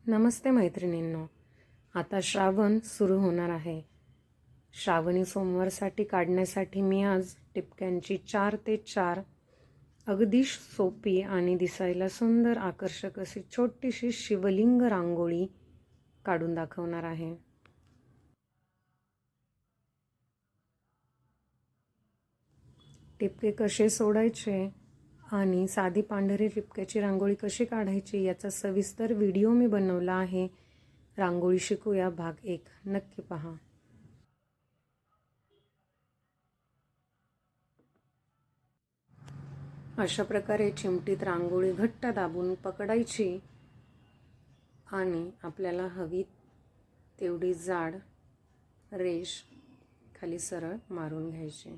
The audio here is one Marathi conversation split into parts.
नमस्ते मैत्रिणींनो. आता श्रावण सुरू होणार आहे. श्रावणी सोमवारसाठी काढण्यासाठी मी आज टिपक्यांची 4 ते 4 अगदी सोपी आणि दिसायला सुंदर आकर्षक अशी छोटीशी शिवलिंग रांगोळी काढून दाखवणार आहे. टिपके कसे सोडायचे आणि साधी पांढरी टिपक्याची रांगोळी कशी काढायची याचा सविस्तर व्हिडिओ मी बनवला आहे. रांगोळी शिकूया भाग 1 नक्की पहा. अशा प्रकारे चिमटीत रांगोळी घट्ट दाबून पकडायची आणि आपल्याला हवी तेवढी जाड रेष खाली सरळ मारून घ्यायची.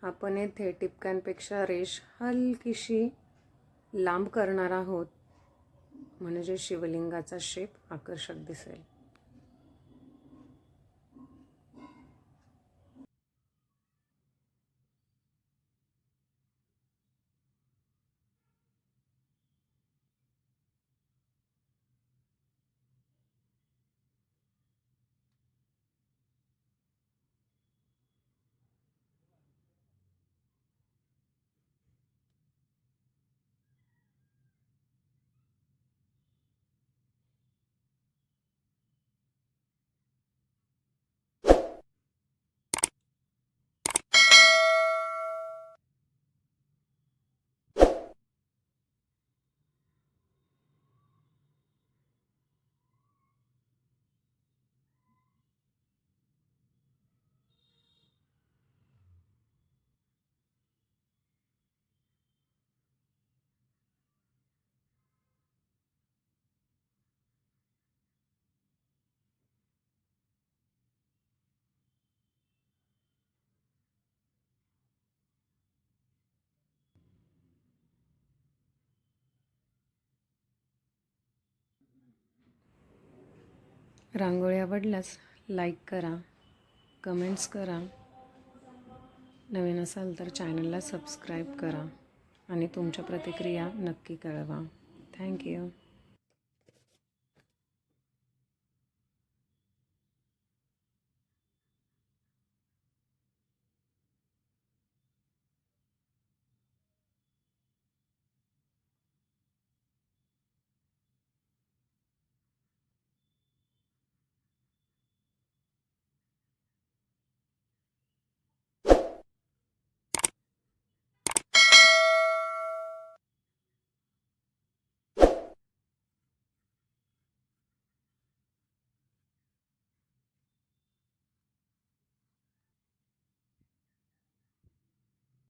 आपण येथे टिपक्यांपेक्षा रेष हलकीशी लांब करणार आहोत, म्हणजे शिवलिंगाचा शेप आकर्षक दिसेल. रांगोळी आवडल्यास लाईक करा, कमेंट्स करा, नवीन असाल तर चॅनलला सबस्क्राईब करा आणि तुमच्या प्रतिक्रिया नक्की कळवा. थँक्यू.